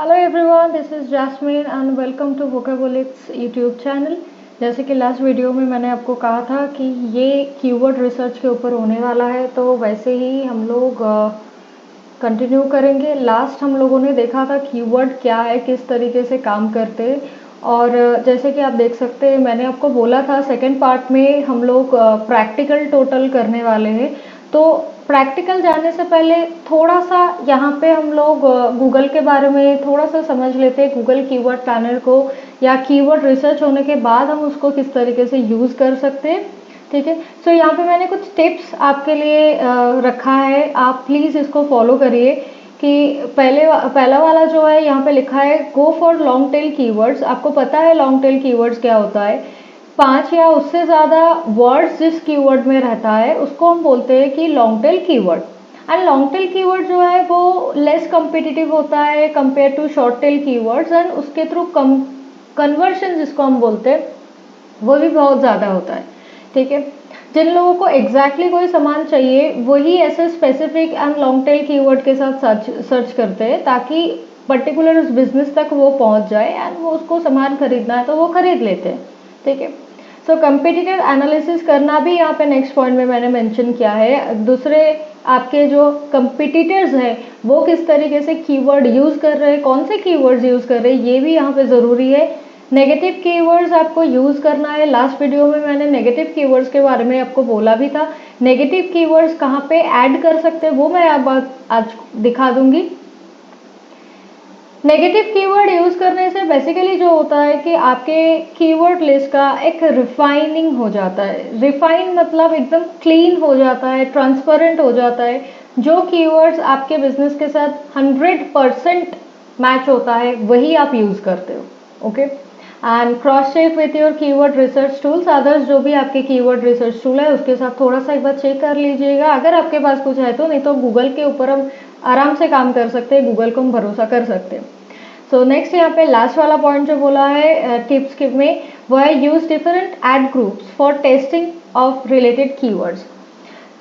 Hello everyone, this is Jasmine and welcome to Vocabulix YouTube channel. जैसे कि last video में मैंने आपको कहा था कि ये कीवर्ड रिसर्च के ऊपर होने वाला है, तो वैसे ही हम लोग कंटिन्यू करेंगे। लास्ट हम लोगों ने देखा था कीवर्ड क्या है, किस तरीके से काम करते हैं। और जैसे कि आप देख सकते हैं, मैंने आपको बोला था सेकंड पार्ट में हम लोग प्रैक्टिकल टोटल करने वाले हैं। तो प्रैक्टिकल जाने से पहले थोड़ा सा यहाँ पे हम लोग गूगल के बारे में थोड़ा सा समझ लेते हैं, गूगल कीवर्ड प्लानर को, या कीवर्ड रिसर्च होने के बाद हम उसको किस तरीके से यूज़ कर सकते हैं। ठीक है, सो यहाँ पे मैंने कुछ टिप्स आपके लिए रखा है, आप प्लीज़ इसको फॉलो करिए। कि पहला वाला जो है, यहाँ पे लिखा है go for long tail keywords. आपको पता है लॉन्ग टेल कीवर्ड्स क्या होता है? 5 या उससे ज़्यादा वर्ड्स जिस कीवर्ड में रहता है उसको हम बोलते हैं कि long tail keyword. And long tail keyword जो है वो लेस कम्पिटिटिव होता है compare to short tail keywords, and उसके थ्रू कन्वर्शन जिसको हम बोलते हैं वो भी बहुत ज़्यादा होता है। ठीक है, जिन लोगों को एग्जैक्टली कोई सामान चाहिए वही ऐसे specific and long tail keyword के साथ सर्च करते हैं, ताकि पर्टिकुलर उस बिजनेस तक वो पहुंच जाए एंड वो उसको सामान खरीदना है तो वो खरीद लेते हैं। ठीक है, सो कंपिटिटिव एनालिसिस करना भी यहाँ पे नेक्स्ट पॉइंट में मैंने मेंशन किया है। दूसरे आपके जो कंपिटिटर्स हैं वो किस तरीके से कीवर्ड यूज़ कर रहे हैं, कौन से कीवर्ड्स यूज़ कर रहे हैं, ये भी यहाँ पे ज़रूरी है। नेगेटिव कीवर्ड्स आपको यूज़ करना है। लास्ट वीडियो में मैंने नेगेटिव कीवर्ड्स के बारे में आपको बोला भी था। नेगेटिव कीवर्ड्स कहाँ पे ऐड कर सकते हैं वो मैं अब आज दिखा दूंगी। नेगेटिव कीवर्ड यूज़ करने से बेसिकली जो होता है कि आपके कीवर्ड लिस्ट का एक रिफाइनिंग हो जाता है। रिफाइन मतलब एकदम क्लीन हो जाता है, ट्रांसपेरेंट हो जाता है। जो कीवर्ड्स आपके बिजनेस के साथ 100% मैच होता है वही आप यूज़ करते हो। Okay, and cross check with your keyword research tools. Others जो भी आपके कीवर्ड रिसर्च टूल है उसके साथ थोड़ा सा एक बार चेक कर लीजिएगा, अगर आपके पास कुछ है तो। नहीं तो गूगल के ऊपर हम आराम से काम कर सकते हैं, गूगल को हम भरोसा कर सकते हैं। सो नेक्स्ट यहाँ पे लास्ट वाला पॉइंट जो बोला है टिप्स के में, वो है use different ad groups for testing of related keywords.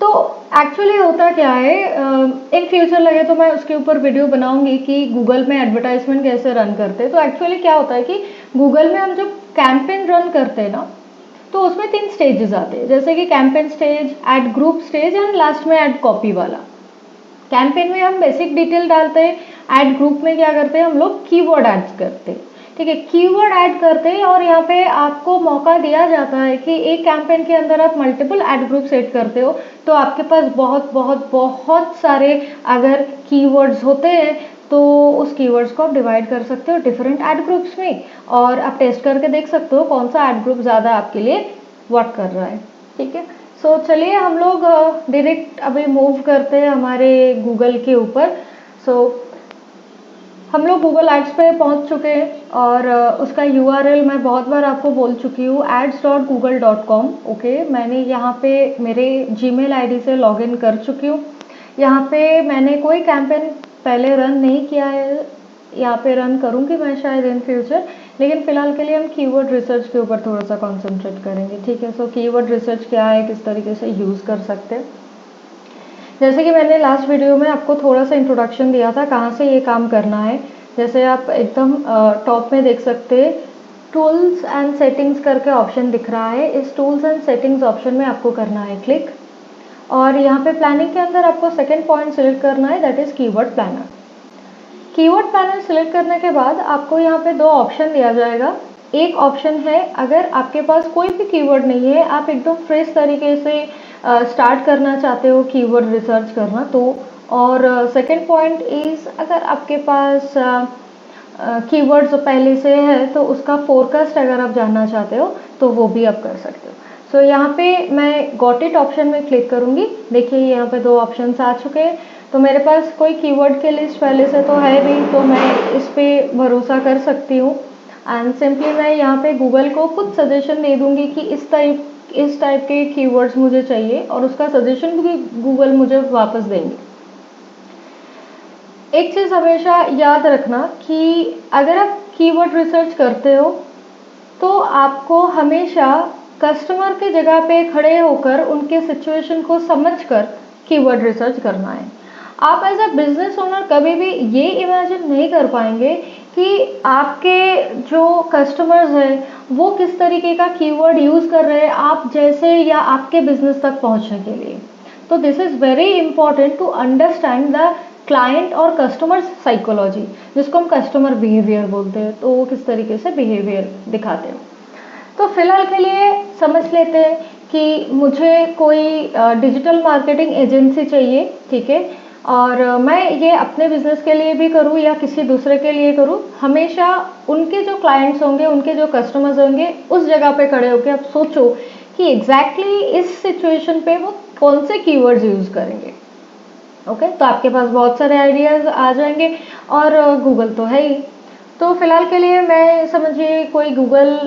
तो एक्चुअली होता क्या है, इन फ्यूचर लगे तो मैं उसके ऊपर वीडियो बनाऊंगी कि गूगल में एडवर्टाइजमेंट कैसे रन करते हैं। तो एक्चुअली क्या होता है कि गूगल में हम जब कैंपेन रन करते हैं ना, तो उसमें 3 स्टेजेस आते हैं, जैसे कि campaign stage, ad group stage and last में एड कॉपी वाला। कैंपेन में हम बेसिक डिटेल डालते हैं, ऐड ग्रुप में क्या करते हैं हम लोग कीवर्ड ऐड करते हैं। ठीक है, कीवर्ड ऐड करते हैं और यहाँ पे आपको मौका दिया जाता है कि एक कैंपेन के अंदर आप मल्टीपल ऐड ग्रुप सेट करते हो, तो आपके पास बहुत बहुत बहुत सारे अगर कीवर्ड्स होते हैं तो उस कीवर्ड्स को आप डिवाइड कर सकते हो डिफरेंट ऐड ग्रुप्स में, और आप टेस्ट करके देख सकते हो कौन सा ऐड ग्रुप ज़्यादा आपके लिए वर्क कर रहा है। ठीक है, सो चलिए हम लोग डायरेक्ट अभी मूव करते हैं हमारे गूगल के ऊपर। सो हम लोग गूगल एड्स पे पहुंच चुके हैं और उसका यूआरएल मैं बहुत बार आपको बोल चुकी हूँ, ads.google.com। ओके, मैंने यहाँ पे मेरे जीमेल आईडी से लॉगिन कर चुकी हूँ। यहाँ पे मैंने कोई कैंपेन पहले रन नहीं किया है, यहाँ पे रन करूँगी मैं शायद इन फ्यूचर, लेकिन फिलहाल के लिए हम कीवर्ड रिसर्च के ऊपर थोड़ा सा कॉन्सेंट्रेट करेंगे। ठीक है, सो कीवर्ड रिसर्च क्या है, किस तरीके से यूज़ कर सकते हैं। जैसे कि मैंने लास्ट वीडियो में आपको थोड़ा सा इंट्रोडक्शन दिया था कहाँ से ये काम करना है। जैसे आप एकदम टॉप में देख सकते हैं, टूल्स एंड सेटिंग्स करके ऑप्शन दिख रहा है। इस टूल्स एंड सेटिंग्स ऑप्शन में आपको करना है क्लिक, और यहाँ पे प्लानिंग के अंदर आपको सेकेंड पॉइंट सिलेक्ट करना है, that is keyword planner. Keyword planner select करने के बाद आपको यहाँ पे 2 ऑप्शन दिया जाएगा। एक ऑप्शन है अगर आपके पास कोई भी कीवर्ड नहीं है, आप एकदम फ्रेश तरीके से स्टार्ट करना चाहते हो कीवर्ड रिसर्च करना, तो। और सेकंड पॉइंट इज अगर आपके पास कीवर्ड्स पहले से है तो उसका फोरकास्ट अगर आप जानना चाहते हो तो वो भी आप कर सकते हो। सो यहाँ पे मैं गॉट इट ऑप्शन में क्लिक करूँगी। देखिए यहाँ पे 2 ऑप्शंस आ चुके हैं। तो मेरे पास कोई कीवर्ड के लिस्ट पहले से तो है भी, तो मैं इस पर भरोसा कर सकती हूँ। एंड सिंपली मैं यहाँ पे गूगल को कुछ सजेशन दे दूँगी कि इस टाइप के कीवर्ड्स मुझे चाहिए, और उसका सजेशन भी गूगल मुझे वापस देंगे। एक चीज़ हमेशा याद रखना कि अगर आप कीवर्ड रिसर्च करते हो तो आपको हमेशा कस्टमर की जगह पे खड़े होकर उनके सिचुएशन को समझकर कीवर्ड रिसर्च करना है। आप एज अ बिजनेस ओनर कभी भी ये इमेजिन नहीं कर पाएंगे कि आपके जो कस्टमर्स हैं वो किस तरीके का कीवर्ड यूज़ कर रहे हैं आप जैसे या आपके बिजनेस तक पहुंचने के लिए। तो this is very important to understand the client और कस्टमर साइकोलॉजी, जिसको हम कस्टमर बिहेवियर बोलते हैं। तो वो किस तरीके से बिहेवियर दिखाते हैं। तो फिलहाल के लिए समझ लेते हैं कि मुझे कोई डिजिटल मार्केटिंग एजेंसी चाहिए, ठीक है, और मैं ये अपने बिजनेस के लिए भी करूँ या किसी दूसरे के लिए करूँ, हमेशा उनके जो क्लाइंट्स होंगे, उनके जो कस्टमर्स होंगे, उस जगह पे खड़े होकर आप सोचो कि एग्जैक्टली इस सिचुएशन पे वो कौन से कीवर्ड्स यूज़ करेंगे। ओके, तो आपके पास बहुत सारे आइडियाज़ आ जाएंगे और गूगल तो है ही। तो फिलहाल के लिए मैं समझिए कोई गूगल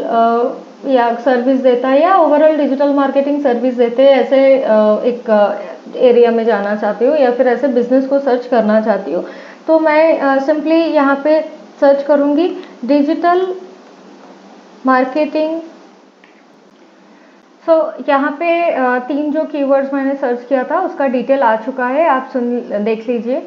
या सर्विस देता है या ओवरऑल डिजिटल मार्केटिंग सर्विस देते हैं, ऐसे एक एरिया में जाना चाहती हूँ या फिर ऐसे बिजनेस को सर्च करना चाहती हूँ, तो मैं सिंपली यहाँ पे सर्च करूँगी डिजिटल मार्केटिंग। यहाँ पे 3 जो कीवर्ड्स मैंने सर्च किया था उसका डिटेल आ चुका है, आप देख लीजिए।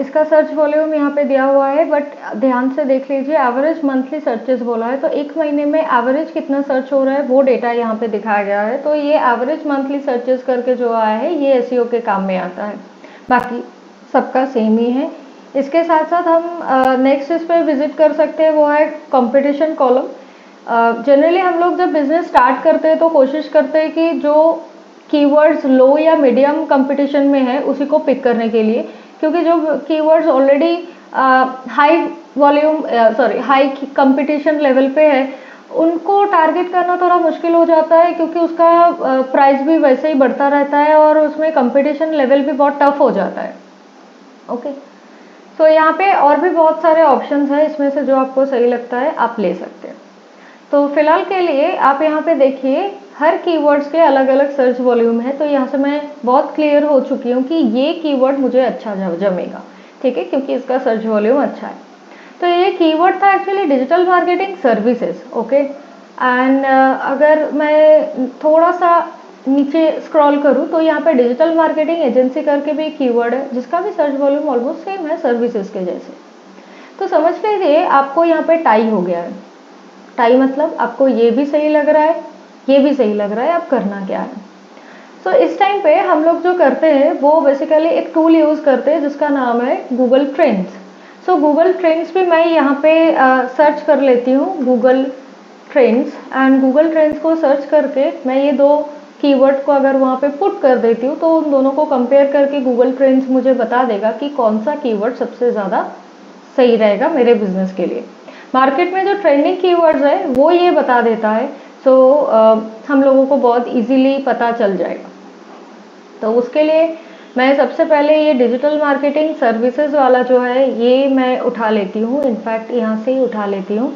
इसका सर्च वॉल्यूम यहाँ पे दिया हुआ है, बट ध्यान से देख लीजिए। एवरेज मंथली सर्चेस बोला है, तो एक महीने में एवरेज कितना सर्च हो रहा है वो डेटा यहाँ पे दिखाया गया है। तो ये एवरेज मंथली सर्चेस करके जो आया है ये एसईओ के काम में आता है, बाकी सबका सेम ही है। इसके साथ साथ हम नेक्स्ट इस पर विजिट कर सकते हैं, वो है कंपटीशन कॉलम। जनरली हम लोग जब बिजनेस स्टार्ट करते हैं तो कोशिश करते हैं कि जो कीवर्ड्स लो या मीडियम कंपटीशन में है उसी को पिक करने के लिए, क्योंकि जो keywords already high volume high competition level पे है उनको टारगेट करना थोड़ा मुश्किल हो जाता है, क्योंकि उसका प्राइस भी वैसे ही बढ़ता रहता है और उसमें कंपटीशन लेवल भी बहुत टफ हो जाता है। ओके, तो यहाँ पे और भी बहुत सारे ऑप्शंस हैं, इसमें से जो आपको सही लगता है आप ले सकते हैं। तो फिलहाल के लिए आप यहाँ पे देखिए हर कीवर्ड्स के अलग अलग सर्च वॉल्यूम है, तो यहाँ से मैं बहुत क्लियर हो चुकी हूँ कि ये कीवर्ड मुझे अच्छा जमेगा, ठीक है, क्योंकि इसका सर्च वॉल्यूम अच्छा है। तो ये कीवर्ड था actually digital marketing services. Okay, and अगर मैं थोड़ा सा नीचे स्क्रॉल करूँ तो यहाँ पे डिजिटल मार्केटिंग एजेंसी करके भी कीवर्ड है, जिसका भी सर्च वॉल्यूम ऑलमोस्ट सेम है सर्विसेज के जैसे। तो समझ लीजिए आपको यहाँ पे टाई हो गया है। टाई मतलब आपको ये भी सही लग रहा है, ये भी सही लग रहा है, अब करना क्या है। तो इस टाइम पे हम लोग जो करते हैं वो बेसिकली एक टूल यूज़ करते हैं जिसका नाम है गूगल ट्रेंड्स। सो गूगल ट्रेंड्स पे मैं यहाँ पे सर्च कर लेती हूँ Google trends, and Google trends को सर्च करके मैं ये 2 कीवर्ड को अगर वहाँ पे पुट कर देती हूँ तो उन दोनों को कंपेयर करके गूगल ट्रेंड्स मुझे बता देगा कि कौन सा कीवर्ड सबसे ज़्यादा सही रहेगा मेरे बिजनेस के लिए। मार्केट में जो ट्रेंडिंग कीवर्ड्स है वो ये बता देता है, सो हम लोगों को बहुत इजीली पता चल जाएगा। तो उसके लिए मैं सबसे पहले ये डिजिटल मार्केटिंग सर्विसेज वाला जो है ये मैं उठा लेती हूँ, इनफैक्ट यहाँ से ही उठा लेती हूँ।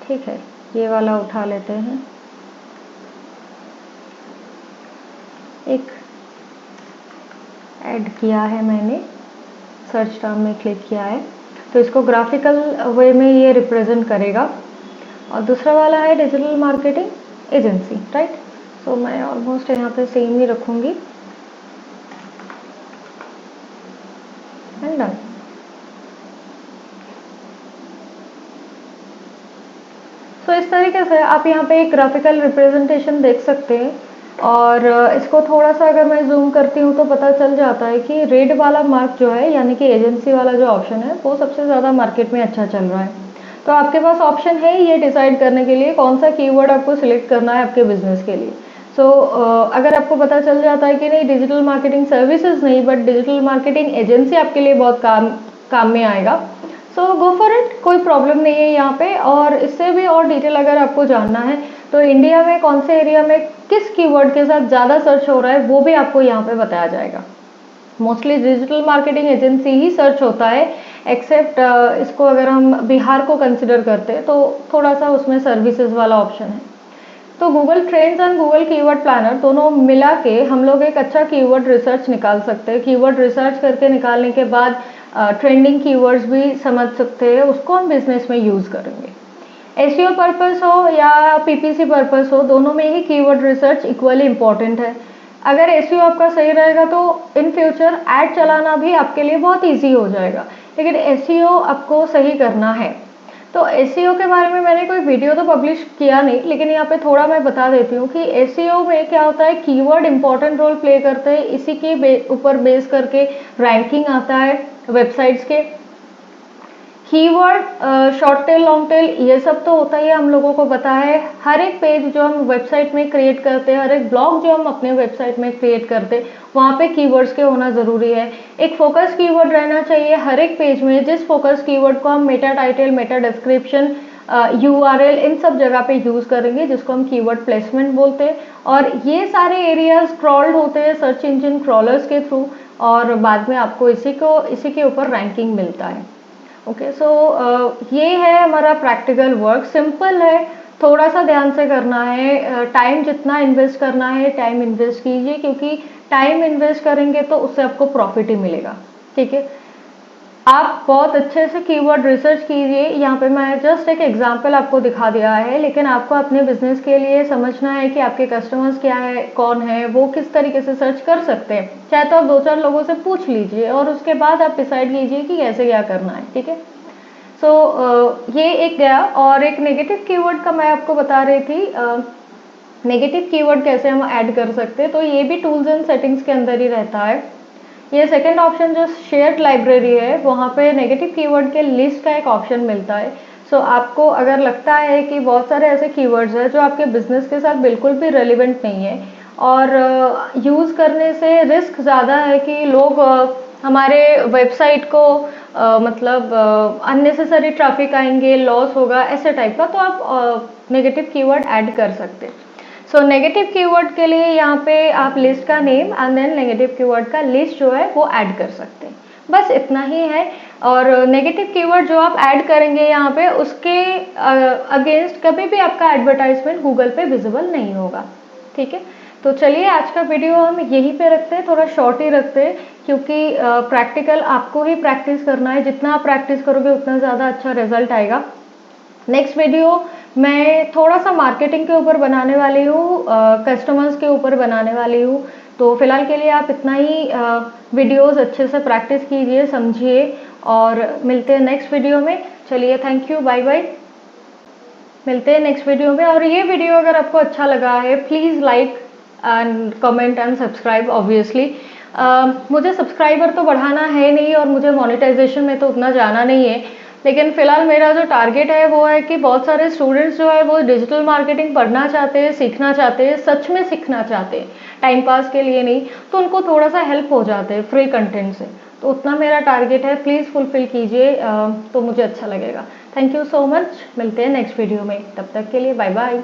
ठीक है, ये वाला उठा लेते हैं। एक ऐड किया है मैंने, सर्च टर्म में क्लिक किया है, तो इसको ग्राफिकल वे में ये रिप्रेजेंट करेगा। और दूसरा वाला है डिजिटल मार्केटिंग एजेंसी, राइट। सो मैं ऑलमोस्ट यहाँ पे सेम ही रखूँगी एंड डन। तो इस तरीके से आप यहाँ पे एक ग्राफिकल रिप्रेजेंटेशन देख सकते हैं, और इसको थोड़ा सा अगर मैं जूम करती हूँ तो पता चल जाता है कि रेड वाला मार्क जो है यानी कि एजेंसी वाला जो ऑप्शन है वो सबसे ज़्यादा मार्केट में अच्छा चल रहा है। तो आपके पास ऑप्शन है ये डिसाइड करने के लिए कौन सा कीवर्ड आपको सिलेक्ट करना है आपके बिजनेस के लिए। सो अगर आपको पता चल जाता है कि नहीं डिजिटल मार्केटिंग सर्विसेज नहीं बट डिजिटल मार्केटिंग एजेंसी आपके लिए बहुत काम में आएगा, सो गो फॉर इट, कोई प्रॉब्लम नहीं है यहाँ पे। और इससे भी और डिटेल अगर आपको जानना है तो इंडिया में कौन से एरिया में किस कीवर्ड के साथ ज़्यादा सर्च हो रहा है वो भी आपको यहाँ पे बताया जाएगा। मोस्टली डिजिटल मार्केटिंग एजेंसी ही सर्च होता है, एक्सेप्ट इसको अगर हम बिहार को कंसिडर करते हैं तो थोड़ा सा उसमें सर्विसेज वाला ऑप्शन है। तो Google trends and Google keyword planner दोनों मिला के हम लोग एक अच्छा कीवर्ड रिसर्च निकाल सकते हैं। कीवर्ड रिसर्च करके निकालने के बाद ट्रेंडिंग कीवर्ड्स भी समझ सकते हैं, उसको हम बिजनेस में यूज़ करेंगे। एसईओ पर्पस हो या पीपीसी पर्पस हो, दोनों में ही कीवर्ड रिसर्च इक्वली इम्पॉर्टेंट है। अगर एसईओ आपका सही रहेगा तो इन फ्यूचर ऐड चलाना भी आपके लिए बहुत इजी हो जाएगा, लेकिन एसईओ आपको सही करना है। तो एसईओ के बारे में मैंने कोई वीडियो तो पब्लिश किया नहीं, लेकिन यहाँ पे थोड़ा मैं बता देती हूँ कि एसईओ में क्या होता है, कीवर्ड इंपॉर्टेंट रोल प्ले करते हैं, इसी के ऊपर बेस करके रैंकिंग आता है वेबसाइट्स के। Keyword, short tail, long tail, ये सब तो होता ही है, हम लोगों को पता है। हर एक पेज जो हम वेबसाइट में क्रिएट करते हैं, हर एक ब्लॉग जो हम अपने वेबसाइट में क्रिएट करते हैं, वहाँ पे कीवर्ड्स के होना ज़रूरी है। एक फोकस कीवर्ड रहना चाहिए हर एक पेज में, जिस फोकस कीवर्ड को हम meta title, meta description, URL, इन सब जगह पे यूज़ करेंगे, जिसको हम कीवर्ड प्लेसमेंट बोलते हैं। और ये सारे एरियाज क्रॉल्ड होते हैं सर्च इंजन क्रॉलर्स के थ्रू, और बाद में आपको इसी के ऊपर रैंकिंग मिलता है। ओके, सो ये है हमारा प्रैक्टिकल वर्क। सिंपल है, थोड़ा सा ध्यान से करना है। टाइम जितना इन्वेस्ट करना है टाइम इन्वेस्ट कीजिए, क्योंकि टाइम इन्वेस्ट करेंगे तो उससे आपको प्रॉफिट ही मिलेगा। ठीक है, आप बहुत अच्छे से कीवर्ड रिसर्च कीजिए। यहाँ पे मैं जस्ट एक एग्जांपल आपको दिखा दिया है, लेकिन आपको अपने बिजनेस के लिए समझना है कि आपके कस्टमर्स क्या है, कौन है, वो किस तरीके से सर्च कर सकते हैं। चाहे तो आप 2-4 लोगों से पूछ लीजिए और उसके बाद आप डिसाइड कीजिए कि कैसे क्या करना है। ठीक है, सो ये एक गया। और एक नेगेटिव कीवर्ड का मैं आपको बता रही थी, नेगेटिव कीवर्ड कैसे हम ऐड कर सकते हैं, तो ये भी टूल्स एंड सेटिंग्स के अंदर ही रहता है। ये सेकंड ऑप्शन जो शेयर्ड लाइब्रेरी है, वहाँ पे नेगेटिव कीवर्ड के लिस्ट का एक ऑप्शन मिलता है। सो आपको अगर लगता है कि बहुत सारे ऐसे कीवर्ड्स हैं जो आपके बिजनेस के साथ बिल्कुल भी रेलिवेंट नहीं है और यूज़ करने से रिस्क ज़्यादा है कि लोग हमारे वेबसाइट को मतलब अननेसेसरी ट्रैफिक आएंगे, लॉस होगा, ऐसे टाइप का, तो आप नेगेटिव कीवर्ड ऐड कर सकते हैं। सो नेगेटिव कीवर्ड के लिए यहाँ पे आप लिस्ट का name and then negative keyword का लिस्ट जो है वो ऐड कर सकते हैं। बस इतना ही है। और नेगेटिव कीवर्ड जो आप ऐड करेंगे यहाँ पे, उसके अगेंस्ट कभी भी आपका एडवर्टाइजमेंट गूगल पे विजिबल नहीं होगा। ठीक है, तो चलिए आज का वीडियो हम यहीं पे रखते हैं, थोड़ा शॉर्ट ही रखते हैं, क्योंकि प्रैक्टिकल आपको ही प्रैक्टिस करना है। जितना आप प्रैक्टिस करोगे उतना ज़्यादा अच्छा रिजल्ट आएगा। नेक्स्ट वीडियो मैं थोड़ा सा मार्केटिंग के ऊपर बनाने वाली हूँ, कस्टमर्स के ऊपर बनाने वाली हूँ। तो फिलहाल के लिए आप इतना ही वीडियोस अच्छे से प्रैक्टिस कीजिए, समझिए, और मिलते हैं नेक्स्ट वीडियो में। चलिए, थैंक यू, बाय बाय, मिलते हैं नेक्स्ट वीडियो में। और ये वीडियो अगर आपको अच्छा लगा है, please like and comment and subscribe. Obviously मुझे सब्सक्राइबर तो बढ़ाना है नहीं और मुझे मोनेटाइजेशन में तो उतना जाना नहीं है, लेकिन फिलहाल मेरा जो टारगेट है वो है कि बहुत सारे स्टूडेंट्स जो है वो डिजिटल मार्केटिंग पढ़ना चाहते हैं, सीखना चाहते हैं, सच में सीखना चाहते हैं, टाइम पास के लिए नहीं, तो उनको थोड़ा सा हेल्प हो जाते हैं फ्री कंटेंट से। तो उतना मेरा टारगेट है, प्लीज़ फुलफिल कीजिए, तो मुझे अच्छा लगेगा। थैंक यू सो मच, मिलते हैं नेक्स्ट वीडियो में, तब तक के लिए बाय बाय।